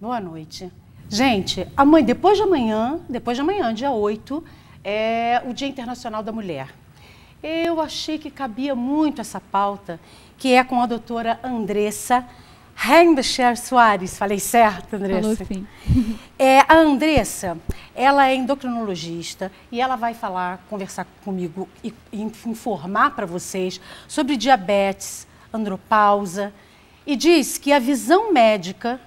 Boa noite. Gente, depois de amanhã, dia 8, é o Dia Internacional da Mulher. Eu achei que cabia muito essa pauta, que é com a doutora Andressa Heimbecher Soares. Falei certo, Andressa? Falou sim. A Andressa, ela é endocrinologista e ela vai conversar comigo e informar para vocês sobre diabetes, andropausa, e diz que a visão médica,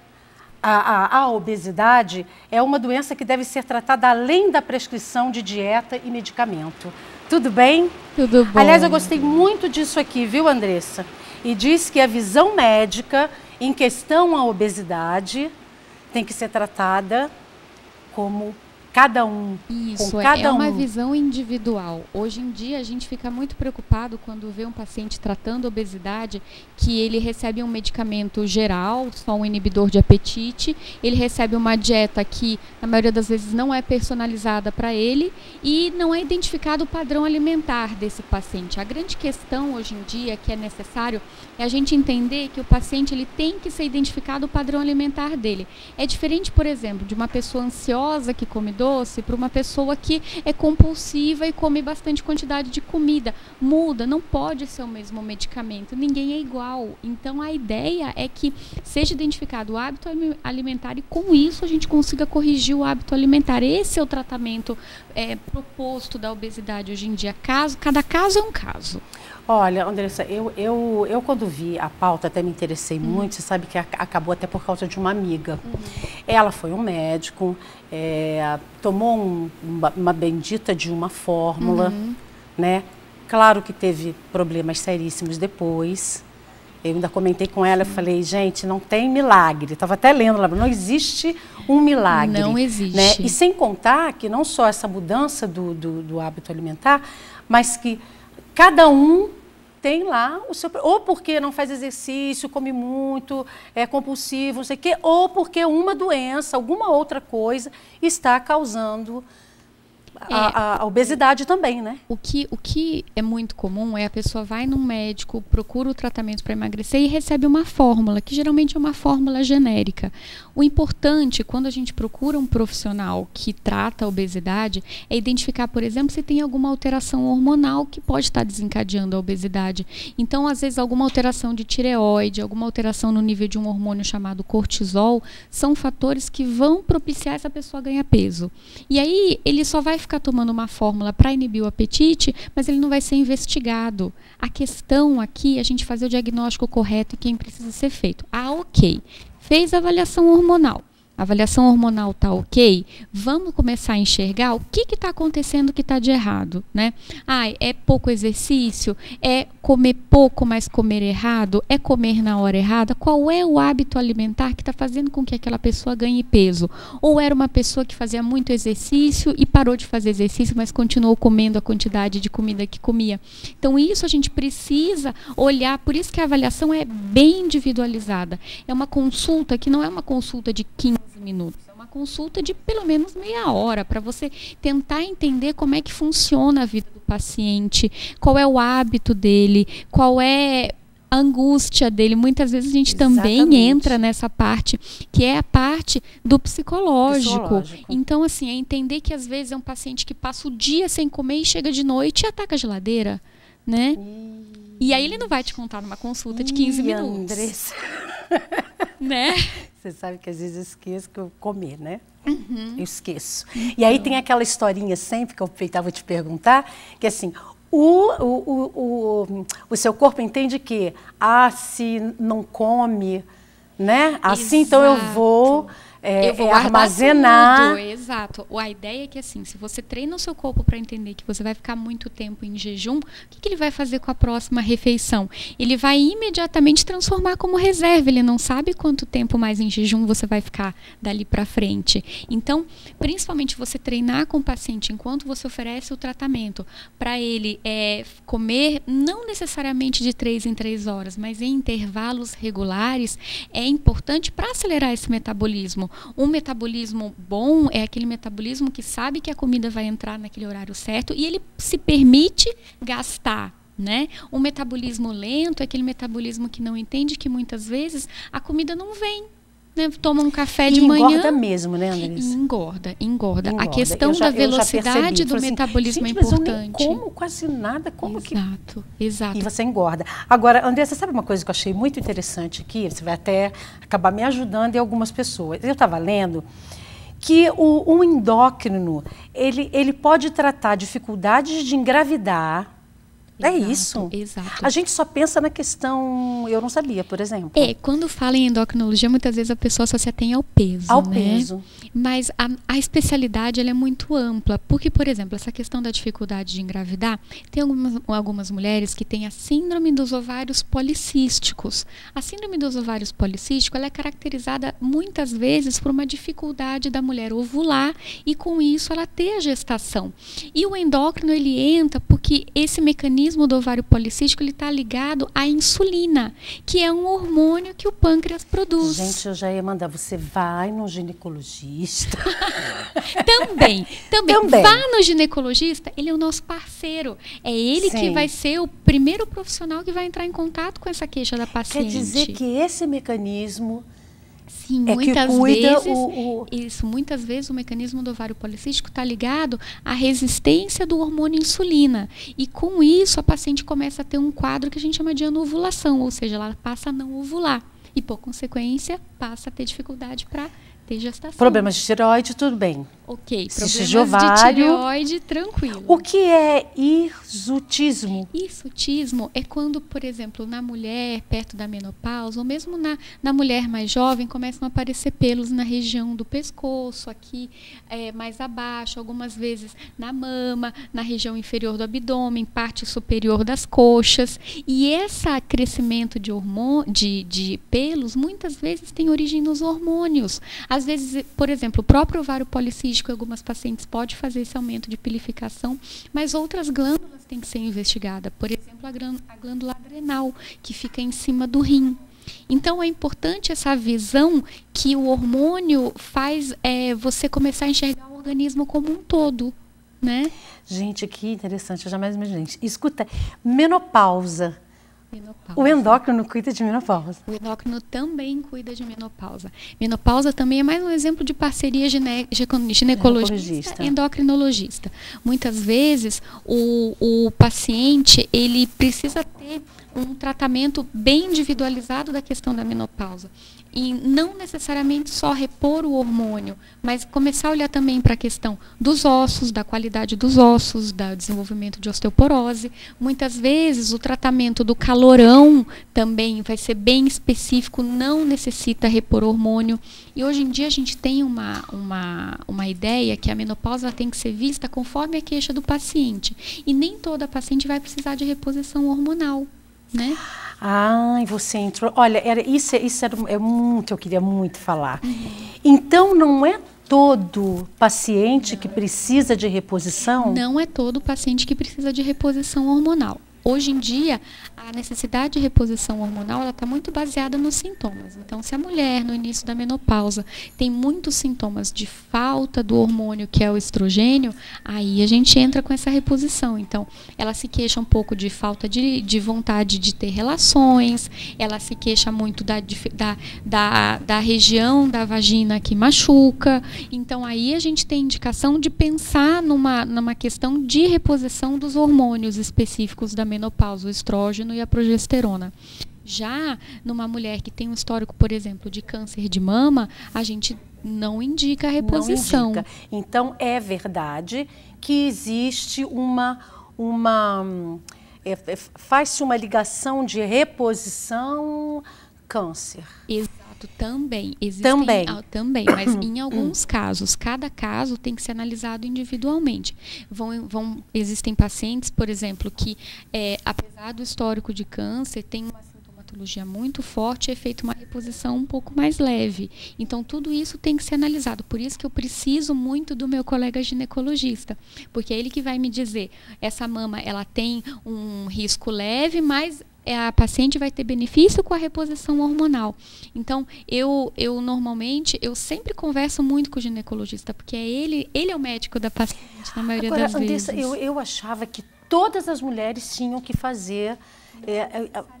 a obesidade, é uma doença que deve ser tratada além da prescrição de dieta e medicamento. Tudo bem? Tudo bom. Aliás, eu gostei muito disso aqui, viu, Andressa? E diz que a visão médica em questão à obesidade tem que ser tratada como cada um. Isso, com cada é uma visão individual. Hoje em dia a gente fica muito preocupado quando vê um paciente tratando obesidade, que ele recebe um medicamento geral, só um inibidor de apetite, ele recebe uma dieta que na maioria das vezes não é personalizada para ele e não é identificado o padrão alimentar desse paciente. A grande questão hoje em dia que é necessário é a gente entender que o paciente ele tem que ser identificado o padrão alimentar dele. É diferente, por exemplo, de uma pessoa ansiosa que come doce para uma pessoa que é compulsiva e come bastante quantidade de comida. Muda, não pode ser o mesmo medicamento, ninguém é igual. Então a ideia é que seja identificado o hábito alimentar e com isso a gente consiga corrigir o hábito alimentar. Esse é o tratamento proposto da obesidade hoje em dia. Cada caso é um caso. Olha, Andressa, eu quando vi a pauta até me interessei muito, você sabe que acabou até por causa de uma amiga. Ela foi um médico, tomou uma bendita de uma fórmula, né? Claro que teve problemas seríssimos depois. Eu ainda comentei com ela, eu falei, gente, não tem milagre. Estava até lendo lá, não existe um milagre. Não existe. Né? E sem contar que não só essa mudança do hábito alimentar, mas que cada um tem lá o seu... Ou porque não faz exercício, come muito, é compulsivo, não sei o quê, ou porque uma doença, alguma outra coisa está causando a obesidade também, né? O que é muito comum é a pessoa vai num médico, procura o tratamento para emagrecer e recebe uma fórmula, que geralmente é uma fórmula genérica. O importante, quando a gente procura um profissional que trata a obesidade, é identificar, por exemplo, se tem alguma alteração hormonal que pode estar desencadeando a obesidade. Então, às vezes, alguma alteração de tireoide, alguma alteração no nível de um hormônio chamado cortisol, são fatores que vão propiciar essa pessoa a ganhar peso. E aí, ele só vai ficar tomando uma fórmula para inibir o apetite, mas ele não vai ser investigado. A questão aqui é a gente fazer o diagnóstico correto e quem precisa ser feito. Ok, fez a avaliação hormonal. A avaliação hormonal está ok, vamos começar a enxergar o que está acontecendo que está de errado, né? É pouco exercício, é comer pouco, mas comer errado, é comer na hora errada? Qual é o hábito alimentar que está fazendo com que aquela pessoa ganhe peso? Ou era uma pessoa que fazia muito exercício e parou de fazer exercício, mas continuou comendo a quantidade de comida que comia? Então isso a gente precisa olhar, por isso que a avaliação é bem individualizada. É uma consulta que não é uma consulta de 15 minutos. É uma consulta de pelo menos meia hora para você tentar entender como é que funciona a vida do paciente, qual é o hábito dele, qual é a angústia dele. Muitas vezes a gente também entra nessa parte, que é a parte do psicológico. Então, assim, é entender que às vezes é um paciente que passa o dia sem comer e chega de noite e ataca a geladeira, né? E aí ele não vai te contar numa consulta de 15 minutos. Andressa. Né? Você sabe que às vezes eu esqueço que eu comer, né? Eu esqueço. E aí tem aquela historinha sempre que eu tentava te perguntar, que assim, o seu corpo entende que, se não come, né? Assim, então eu vou armazenar. Tudo, exato. A ideia é que assim, se você treina o seu corpo para entender que você vai ficar muito tempo em jejum, o que ele vai fazer com a próxima refeição? Ele vai imediatamente transformar como reserva. Ele não sabe quanto tempo mais em jejum você vai ficar dali para frente. Então, principalmente você treinar com o paciente enquanto você oferece o tratamento para ele comer não necessariamente de 3 em 3 horas, mas em intervalos regulares, é importante para acelerar esse metabolismo. Um metabolismo bom é aquele metabolismo que sabe que a comida vai entrar naquele horário certo e ele se permite gastar, né? Um metabolismo lento é aquele metabolismo que não entende que muitas vezes a comida não vem. né? Toma um café de manhã. Engorda manhã. mesmo, né, Andressa? Engorda. A questão da velocidade do metabolismo é importante. Mas eu nem como quase nada. Exato. E você engorda. Agora, Andressa, sabe uma coisa que eu achei muito interessante aqui? Você vai até acabar me ajudando em algumas pessoas. Eu estava lendo que o endócrino, ele pode tratar dificuldades de engravidar. É isso? Exato. A gente só pensa na questão, eu não sabia, por exemplo. Quando fala em endocrinologia, muitas vezes a pessoa só se atém ao peso, Ao né? peso. Mas a especialidade ela é muito ampla, porque, por exemplo, essa questão da dificuldade de engravidar, tem algumas mulheres que têm a síndrome dos ovários policísticos. A síndrome dos ovários policísticos ela é caracterizada muitas vezes por uma dificuldade da mulher ovular e, com isso, ela ter a gestação. E o endócrino, ele entra porque esse mecanismo do ovário policístico ele está ligado à insulina, que é um hormônio que o pâncreas produz. Gente, eu já ia mandar, você vai no ginecologista. Também. Vá no ginecologista, ele é o nosso parceiro. É ele que vai ser o primeiro profissional que vai entrar em contato com essa queixa da paciente. Quer dizer que esse mecanismo... Sim, muitas vezes o mecanismo do ovário policístico está ligado à resistência do hormônio insulina. E com isso a paciente começa a ter um quadro que a gente chama de anovulação, ou seja, ela passa a não ovular. E por consequência passa a ter dificuldade para ter gestação. Problemas de tireoide, tudo bem. Ok, problemas de tireoide, tranquilo. O que é hirsutismo? Hirsutismo é quando, por exemplo, na mulher perto da menopausa, ou mesmo na mulher mais jovem, começam a aparecer pelos na região do pescoço, aqui mais abaixo, algumas vezes na mama, na região inferior do abdômen, parte superior das coxas. E esse crescimento de pelos, muitas vezes tem origem nos hormônios. Às vezes, por exemplo, o próprio ovário policístico, algumas pacientes pode fazer esse aumento de pilificação, mas outras glândulas têm que ser investigadas. Por exemplo, a glândula adrenal, que fica em cima do rim. Então, é importante essa visão que o hormônio faz você começar a enxergar o organismo como um todo, né? Gente, que interessante, eu jamais imaginei. Escuta, menopausa. O endócrino cuida de menopausa. O endócrino também cuida de menopausa. Menopausa também é mais um exemplo de parceria ginecologista e endocrinologista. Muitas vezes o paciente ele precisa ter um tratamento bem individualizado da questão da menopausa. E não necessariamente só repor o hormônio, mas começar a olhar também para a questão dos ossos, da qualidade dos ossos, do desenvolvimento de osteoporose. Muitas vezes o tratamento do calorão também vai ser bem específico, não necessita repor hormônio. E hoje em dia a gente tem uma ideia que a menopausa tem que ser vista conforme a queixa do paciente. E nem toda paciente vai precisar de reposição hormonal, né? Ai, você entrou. Olha, isso é um que eu queria muito falar. Então, não é todo paciente que precisa de reposição? Não é todo paciente que precisa de reposição hormonal. Hoje em dia, a necessidade de reposição hormonal está muito baseada nos sintomas. Então, se a mulher, no início da menopausa, tem muitos sintomas de falta do hormônio, que é o estrogênio, aí a gente entra com essa reposição. Então, ela se queixa um pouco de falta de vontade de ter relações, ela se queixa muito da região da vagina que machuca. Então, aí a gente tem indicação de pensar numa questão de reposição dos hormônios específicos da menopausa, o estrógeno e a progesterona. Já numa mulher que tem um histórico, por exemplo, de câncer de mama, a gente não indica a reposição. Não indica. Então, é verdade que existe faz-se uma ligação de reposição câncer. Exato, também. Também, mas em alguns casos, cada caso tem que ser analisado individualmente. Existem pacientes, por exemplo, que apesar do histórico de câncer, tem uma sintomatologia muito forte, é feita uma reposição um pouco mais leve. Então, tudo isso tem que ser analisado. Por isso que eu preciso muito do meu colega ginecologista, porque é ele que vai me dizer, essa mama, ela tem um risco leve, mas a paciente vai ter benefício com a reposição hormonal. Então, eu normalmente, eu sempre converso muito com o ginecologista, porque ele é o médico da paciente, na maioria das vezes. Eu achava que todas as mulheres tinham que fazer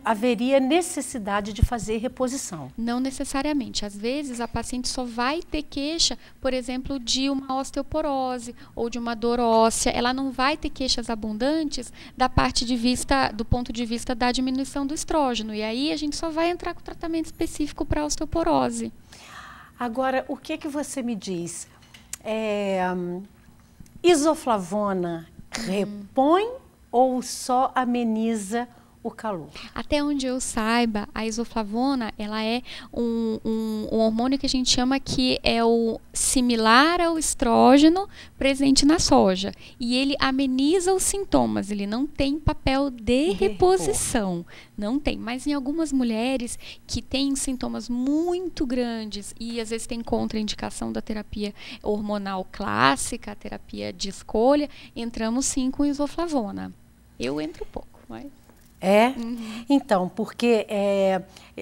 haveria necessidade de fazer reposição? Não necessariamente. Às vezes, a paciente só vai ter queixa, por exemplo, de uma osteoporose ou de uma dor óssea. Ela não vai ter queixas abundantes do ponto de vista da diminuição do estrógeno. E aí a gente só vai entrar com tratamento específico para osteoporose. Agora, o que você me diz? Isoflavona repõe ou só ameniza o calor? Até onde eu saiba, a isoflavona, ela é um hormônio que a gente chama que é o similar ao estrógeno presente na soja. E ele ameniza os sintomas, ele não tem papel de reposição. Não tem, mas em algumas mulheres que têm sintomas muito grandes e às vezes tem contraindicação da terapia hormonal clássica, a terapia de escolha, entramos sim com isoflavona. Eu entro pouco, mas... Então, porque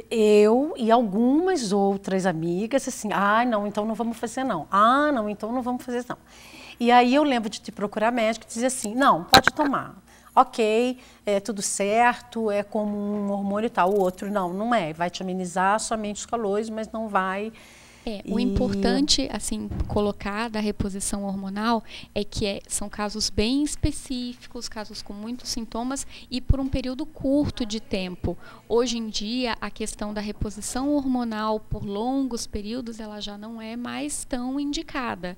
eu e algumas outras amigas, assim, não, então não vamos fazer não. Não, então não vamos fazer não. E aí eu lembro de te procurar médico e dizer assim, não, pode tomar. Ok, é tudo certo, é como um hormônio e tal. O outro, não é. Vai te amenizar somente os calores, mas não vai... O importante, assim, colocar da reposição hormonal é que são casos bem específicos, casos com muitos sintomas e por um período curto de tempo. Hoje em dia, a questão da reposição hormonal por longos períodos, ela já não é mais tão indicada.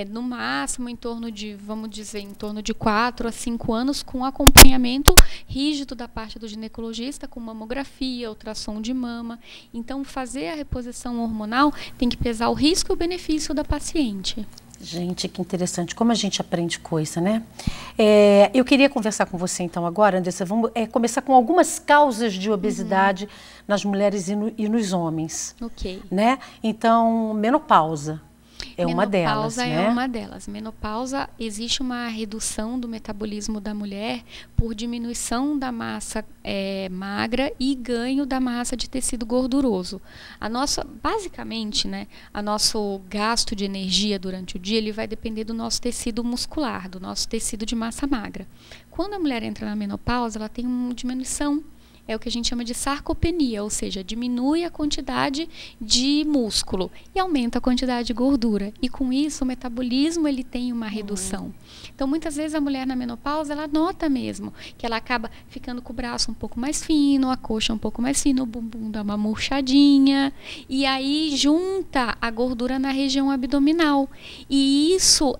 No máximo, em torno de, vamos dizer, em torno de 4 a 5 anos com acompanhamento rígido da parte do ginecologista, com mamografia, ultrassom de mama. Então, fazer a reposição hormonal tem que pesar o risco e o benefício da paciente. Gente, que interessante, como a gente aprende coisa, né? Eu queria conversar com você então agora, Andressa, vamos começar com algumas causas de obesidade nas mulheres e nos homens. Ok. Né? Então, menopausa. Uma delas, menopausa né? É uma delas. Menopausa, existe uma redução do metabolismo da mulher por diminuição da massa magra e ganho da massa de tecido gorduroso. Basicamente, né, o nosso gasto de energia durante o dia, ele vai depender do nosso tecido muscular, do nosso tecido de massa magra. Quando a mulher entra na menopausa, ela tem uma diminuição. É o que a gente chama de sarcopenia, ou seja, diminui a quantidade de músculo e aumenta a quantidade de gordura. E com isso, o metabolismo ele tem uma redução. Então, muitas vezes a mulher na menopausa, ela nota mesmo que ela acaba ficando com o braço um pouco mais fino, a coxa um pouco mais fina, o bumbum dá uma murchadinha. E aí, junta a gordura na região abdominal. E isso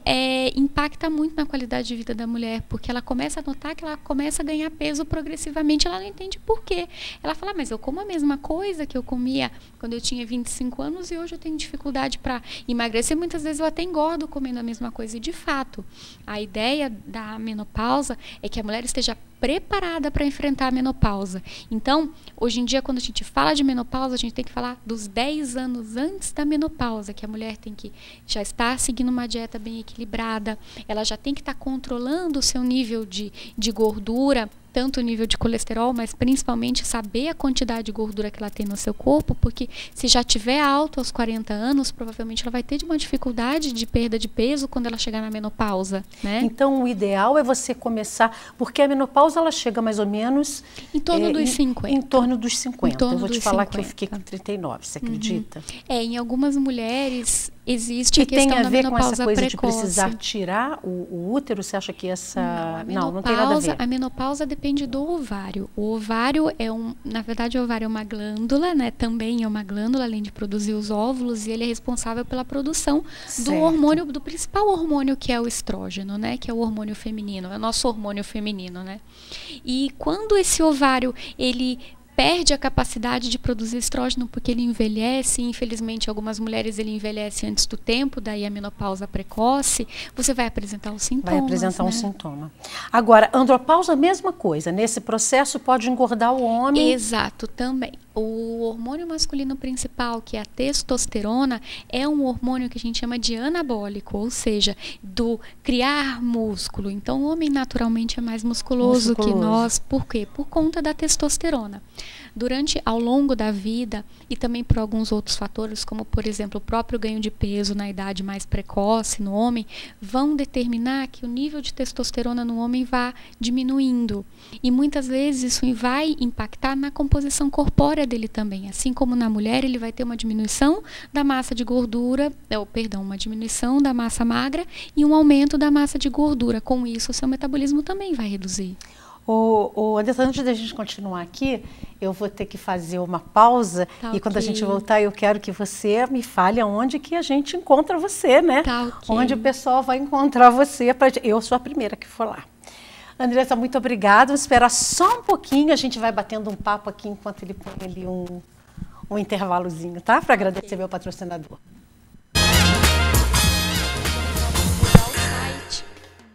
impacta muito na qualidade de vida da mulher, porque ela começa a notar que ela começa a ganhar peso progressivamente, ela não entende por quê. Ela fala, mas eu como a mesma coisa que eu comia quando eu tinha 25 anos e hoje eu tenho dificuldade para emagrecer. Muitas vezes eu até engordo comendo a mesma coisa. E, de fato, a ideia da menopausa é que a mulher esteja preparada para enfrentar a menopausa. Então, hoje em dia, quando a gente fala de menopausa, a gente tem que falar dos 10 anos antes da menopausa, que a mulher tem que já estar seguindo uma dieta bem equilibrada, ela já tem que estar controlando o seu nível de gordura, tanto o nível de colesterol, mas principalmente saber a quantidade de gordura que ela tem no seu corpo, porque se já tiver alto aos 40 anos, provavelmente ela vai ter uma dificuldade de perda de peso quando ela chegar na menopausa, né? Então, o ideal é você começar, porque a menopausa ela chega mais ou menos... Em torno dos 50. Em torno dos 50. Eu vou te falar 50. Que eu fiquei com 39, você acredita? Em algumas mulheres existe a questão da menopausa precoce. Tem a ver com essa coisa de precisar tirar o útero? Você acha que essa... Não tem nada a ver. A menopausa depende do ovário. O ovário na verdade, o ovário é uma glândula, né? Também é uma glândula, além de produzir os óvulos, e ele é responsável pela produção do hormônio, do principal hormônio, que é o estrógeno, né? Que é o hormônio feminino, é o nosso hormônio feminino, né? E quando esse ovário, ele perde a capacidade de produzir estrógeno porque ele envelhece, e infelizmente algumas mulheres ele envelhece antes do tempo, daí a menopausa precoce, você vai apresentar os sintomas. Vai apresentar um sintoma. Agora, andropausa, a mesma coisa, nesse processo pode engordar o homem? Exato, também. O hormônio masculino principal, que é a testosterona, é um hormônio que a gente chama de anabólico, ou seja, do criar músculo. Então, o homem naturalmente é mais musculoso que nós. Por quê? Por conta da testosterona. ao longo da vida e também por alguns outros fatores, como por exemplo o próprio ganho de peso na idade mais precoce no homem, vão determinar que o nível de testosterona no homem vá diminuindo. E muitas vezes isso vai impactar na composição corpórea dele também. Assim como na mulher, ele vai ter uma diminuição da massa de gordura, uma diminuição da massa magra e um aumento da massa de gordura. Com isso, o seu metabolismo também vai reduzir. Anderson, antes da gente continuar aqui, eu vou ter que fazer uma pausa e quando a gente voltar eu quero que você me fale aonde que a gente encontra você, né? Onde o pessoal vai encontrar você. Eu sou a primeira que for lá. Andressa, muito obrigada. Vou esperar só um pouquinho, a gente vai batendo um papo aqui enquanto ele põe ali um intervalozinho, tá? Para agradecer meu patrocinador.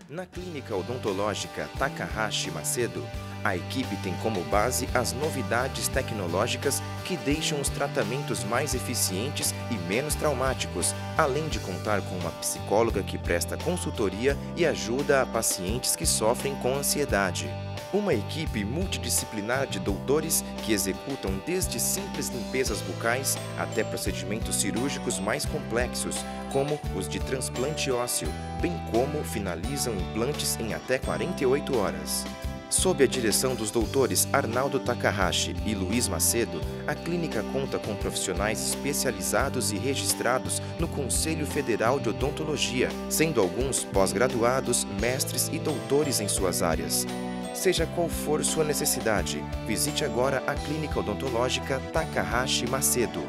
Na Clínica Odontológica Takahashi Macedo, a equipe tem como base as novidades tecnológicas que deixam os tratamentos mais eficientes e menos traumáticos, além de contar com uma psicóloga que presta consultoria e ajuda a pacientes que sofrem com ansiedade. Uma equipe multidisciplinar de doutores que executam desde simples limpezas bucais até procedimentos cirúrgicos mais complexos, como os de transplante ósseo, bem como finalizam implantes em até 48 horas. Sob a direção dos doutores Arnaldo Takahashi e Luiz Macedo, a clínica conta com profissionais especializados e registrados no Conselho Federal de Odontologia, sendo alguns pós-graduados, mestres e doutores em suas áreas. Seja qual for sua necessidade, visite agora a Clínica Odontológica Takahashi Macedo.